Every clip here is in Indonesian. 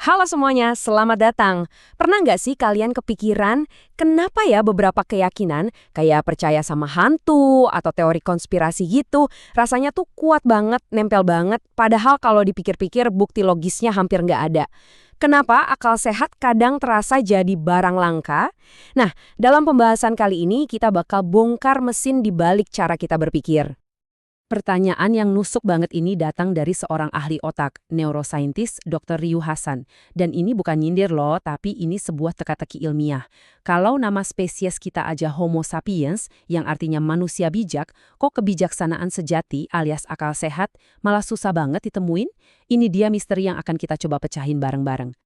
Halo semuanya, selamat datang. Pernah nggak sih kalian kepikiran kenapa ya beberapa keyakinan kayak percaya sama hantu atau teori konspirasi gitu rasanya tuh kuat banget, nempel banget, padahal kalau dipikir-pikir bukti logisnya hampir nggak ada. Kenapa akal sehat kadang terasa jadi barang langka? Nah, dalam pembahasan kali ini kita bakal bongkar mesin di balik cara kita berpikir. Pertanyaan yang nusuk banget ini datang dari seorang ahli otak, neurosaintis Dr. Ryu Hasan. Dan ini bukan nyindir loh, tapi ini sebuah teka-teki ilmiah. Kalau nama spesies kita aja Homo sapiens, yang artinya manusia bijak, kok kebijaksanaan sejati alias akal sehat malah susah banget ditemuin? Ini dia misteri yang akan kita coba pecahin bareng-bareng.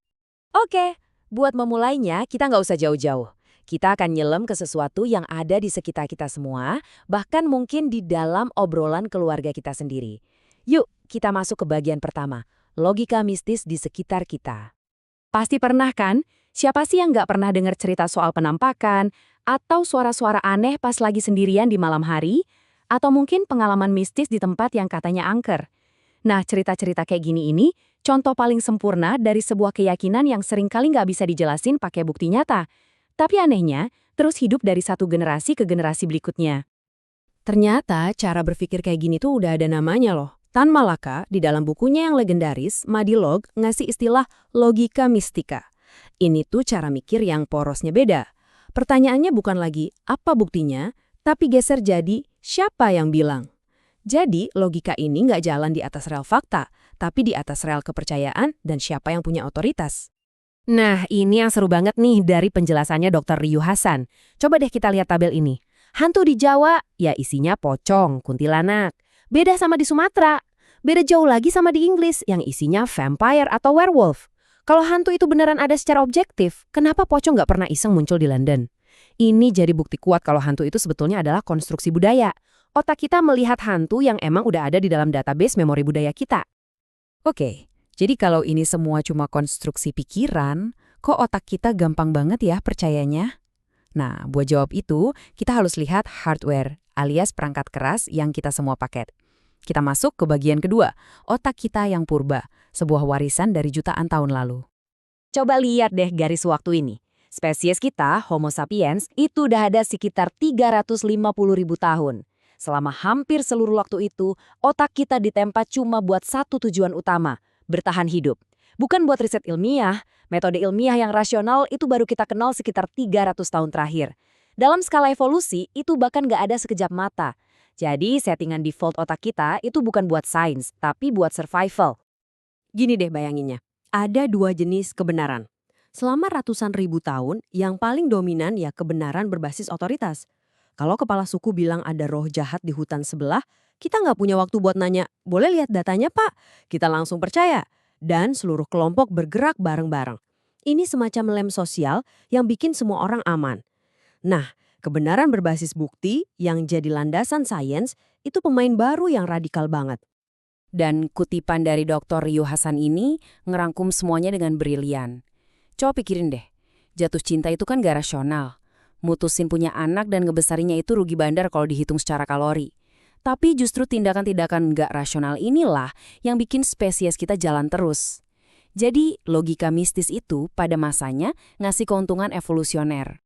Oke, buat memulainya kita nggak usah jauh-jauh. Kita akan nyelam ke sesuatu yang ada di sekitar kita semua, bahkan mungkin di dalam obrolan keluarga kita sendiri. Yuk, kita masuk ke bagian pertama, logika mistis di sekitar kita. Pasti pernah kan? Siapa sih yang nggak pernah dengar cerita soal penampakan, atau suara-suara aneh pas lagi sendirian di malam hari, atau mungkin pengalaman mistis di tempat yang katanya angker? Nah, cerita-cerita kayak gini ini, contoh paling sempurna dari sebuah keyakinan yang seringkali nggak bisa dijelasin pakai bukti nyata. Tapi anehnya, terus hidup dari satu generasi ke generasi berikutnya. Ternyata cara berpikir kayak gini tuh udah ada namanya loh. Tan Malaka di dalam bukunya yang legendaris, Madilog, ngasih istilah logika mistika. Ini tuh cara mikir yang porosnya beda. Pertanyaannya bukan lagi apa buktinya, tapi geser jadi siapa yang bilang. Jadi logika ini nggak jalan di atas rel fakta, tapi di atas rel kepercayaan dan siapa yang punya otoritas. Nah, ini yang seru banget nih dari penjelasannya Dr. Ryu Hasan. Coba deh kita lihat tabel ini. Hantu di Jawa, ya isinya pocong, kuntilanak. Beda sama di Sumatera. Beda jauh lagi sama di Inggris, yang isinya vampire atau werewolf. Kalau hantu itu beneran ada secara objektif, kenapa pocong nggak pernah iseng muncul di London? Ini jadi bukti kuat kalau hantu itu sebetulnya adalah konstruksi budaya. Otak kita melihat hantu yang emang udah ada di dalam database memori budaya kita. Oke. Jadi kalau ini semua cuma konstruksi pikiran, kok otak kita gampang banget ya percayanya? Nah, buat jawab itu, kita harus lihat hardware, alias perangkat keras yang kita semua pakai. Kita masuk ke bagian kedua, otak kita yang purba, sebuah warisan dari jutaan tahun lalu. Coba lihat deh garis waktu ini. Spesies kita, Homo sapiens, itu udah ada sekitar 350.000 tahun. Selama hampir seluruh waktu itu, otak kita ditempa cuma buat satu tujuan utama, bertahan hidup. Bukan buat riset ilmiah, metode ilmiah yang rasional itu baru kita kenal sekitar 300 tahun terakhir. Dalam skala evolusi, itu bahkan nggak ada sekejap mata. Jadi settingan default otak kita itu bukan buat sains, tapi buat survival. Gini deh bayanginnya, ada dua jenis kebenaran. Selama ratusan ribu tahun, yang paling dominan ya kebenaran berbasis otoritas. Kalau kepala suku bilang ada roh jahat di hutan sebelah, kita nggak punya waktu buat nanya, boleh lihat datanya Pak? Kita langsung percaya. Dan seluruh kelompok bergerak bareng-bareng. Ini semacam lem sosial yang bikin semua orang aman. Nah, kebenaran berbasis bukti yang jadi landasan sains itu pemain baru yang radikal banget. Dan kutipan dari Dr. Ryu Hasan ini ngerangkum semuanya dengan brilian. Coba pikirin deh, jatuh cinta itu kan gak rasional. Mutusin punya anak dan ngebesarinya itu rugi bandar kalau dihitung secara kalori. Tapi justru tindakan-tindakan nggak rasional inilah yang bikin spesies kita jalan terus. Jadi logika mistis itu pada masanya ngasih keuntungan evolusioner.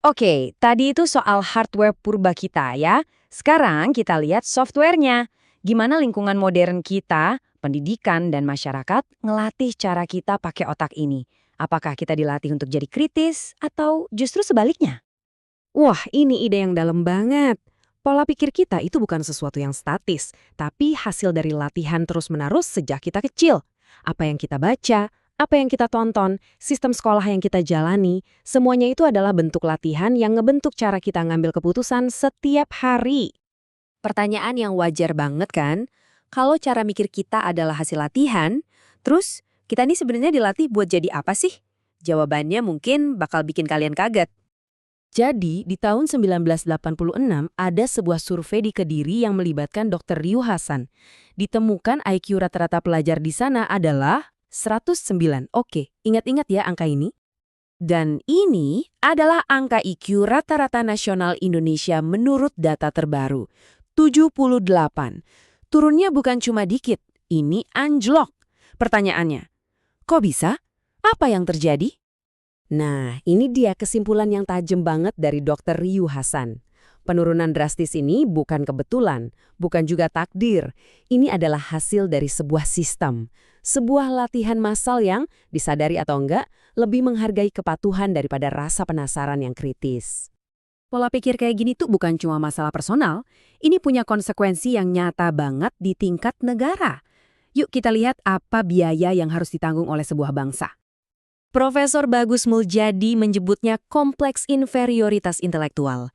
Oke, tadi itu soal hardware purba kita ya. Sekarang kita lihat softwarenya. Gimana lingkungan modern kita, pendidikan dan masyarakat ngelatih cara kita pakai otak ini. Apakah kita dilatih untuk jadi kritis atau justru sebaliknya? Wah, ini ide yang dalam banget. Pola pikir kita itu bukan sesuatu yang statis, tapi hasil dari latihan terus-menerus sejak kita kecil. Apa yang kita baca, apa yang kita tonton, sistem sekolah yang kita jalani, semuanya itu adalah bentuk latihan yang ngebentuk cara kita ngambil keputusan setiap hari. Pertanyaan yang wajar banget kan? Kalau cara mikir kita adalah hasil latihan, terus kita ini sebenarnya dilatih buat jadi apa sih? Jawabannya mungkin bakal bikin kalian kaget. Jadi, di tahun 1986 ada sebuah survei di Kediri yang melibatkan Dr. Ryu Hasan. Ditemukan IQ rata-rata pelajar di sana adalah 109. Oke, ingat-ingat ya angka ini. Dan ini adalah angka IQ rata-rata nasional Indonesia menurut data terbaru, 78. Turunnya bukan cuma dikit, ini anjlok. Pertanyaannya, kok bisa? Apa yang terjadi? Nah, ini dia kesimpulan yang tajam banget dari Dr. Ryu Hasan. Penurunan drastis ini bukan kebetulan, bukan juga takdir. Ini adalah hasil dari sebuah sistem. Sebuah latihan massal yang, disadari atau enggak, lebih menghargai kepatuhan daripada rasa penasaran yang kritis. Pola pikir kayak gini tuh bukan cuma masalah personal, ini punya konsekuensi yang nyata banget di tingkat negara. Yuk kita lihat apa biaya yang harus ditanggung oleh sebuah bangsa. Profesor Bagus Muljadi menyebutnya kompleks inferioritas intelektual.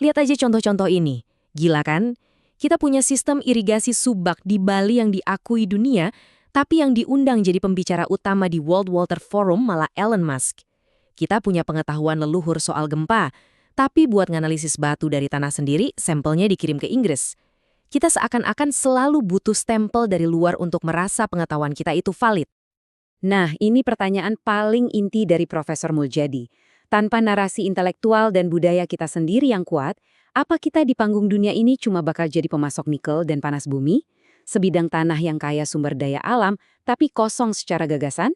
Lihat aja contoh-contoh ini. Gila kan? Kita punya sistem irigasi subak di Bali yang diakui dunia, tapi yang diundang jadi pembicara utama di World Water Forum malah Elon Musk. Kita punya pengetahuan leluhur soal gempa, tapi buat nganalisis batu dari tanah sendiri, sampelnya dikirim ke Inggris. Kita seakan-akan selalu butuh stempel dari luar untuk merasa pengetahuan kita itu valid. Nah, ini pertanyaan paling inti dari Profesor Muljadi. Tanpa narasi intelektual dan budaya kita sendiri yang kuat, apa kita di panggung dunia ini cuma bakal jadi pemasok nikel dan panas bumi? Sebidang tanah yang kaya sumber daya alam, tapi kosong secara gagasan?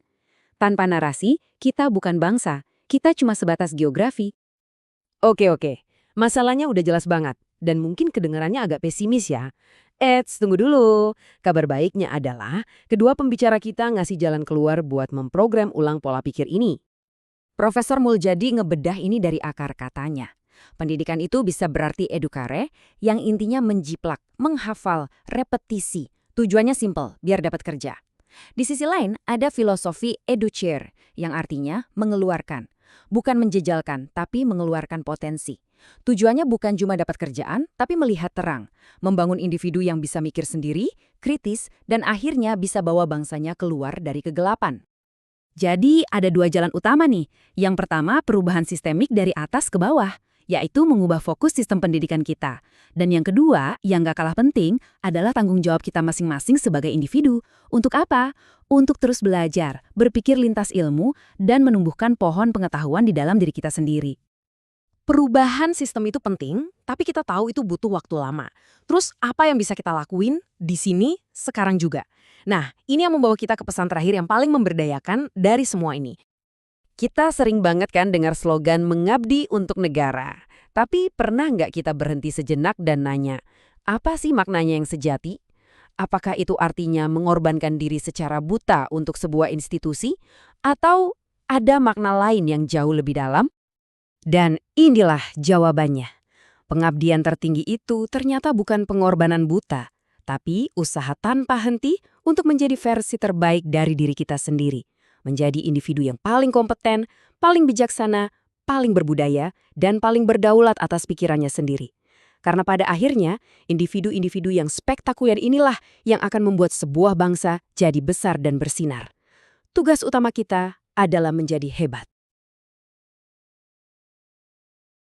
Tanpa narasi, kita bukan bangsa. Kita cuma sebatas geografi. Oke. Masalahnya udah jelas banget. Dan mungkin kedengarannya agak pesimis ya. Tunggu dulu. Kabar baiknya adalah, kedua pembicara kita ngasih jalan keluar buat memprogram ulang pola pikir ini. Profesor Muljadi ngebedah ini dari akar katanya. Pendidikan itu bisa berarti edukare, yang intinya menjiplak, menghafal, repetisi. Tujuannya simpel, biar dapat kerja. Di sisi lain, ada filosofi educare, yang artinya mengeluarkan. Bukan menjejalkan, tapi mengeluarkan potensi. Tujuannya bukan cuma dapat kerjaan, tapi melihat terang. Membangun individu yang bisa mikir sendiri, kritis, dan akhirnya bisa bawa bangsanya keluar dari kegelapan. Jadi ada dua jalan utama nih. Yang pertama, perubahan sistemik dari atas ke bawah, yaitu mengubah fokus sistem pendidikan kita. Dan yang kedua, yang gak kalah penting, adalah tanggung jawab kita masing-masing sebagai individu. Untuk apa? Untuk terus belajar, berpikir lintas ilmu, dan menumbuhkan pohon pengetahuan di dalam diri kita sendiri. Perubahan sistem itu penting, tapi kita tahu itu butuh waktu lama. Terus apa yang bisa kita lakuin di sini, sekarang juga? Nah, ini yang membawa kita ke pesan terakhir yang paling memberdayakan dari semua ini. Kita sering banget kan dengar slogan mengabdi untuk negara. Tapi pernah nggak kita berhenti sejenak dan nanya, apa sih maknanya yang sejati? Apakah itu artinya mengorbankan diri secara buta untuk sebuah institusi? Atau ada makna lain yang jauh lebih dalam? Dan inilah jawabannya. Pengabdian tertinggi itu ternyata bukan pengorbanan buta, tapi usaha tanpa henti untuk menjadi versi terbaik dari diri kita sendiri. Menjadi individu yang paling kompeten, paling bijaksana, paling berbudaya, dan paling berdaulat atas pikirannya sendiri. Karena pada akhirnya, individu-individu yang spektakuler inilah yang akan membuat sebuah bangsa jadi besar dan bersinar. Tugas utama kita adalah menjadi hebat.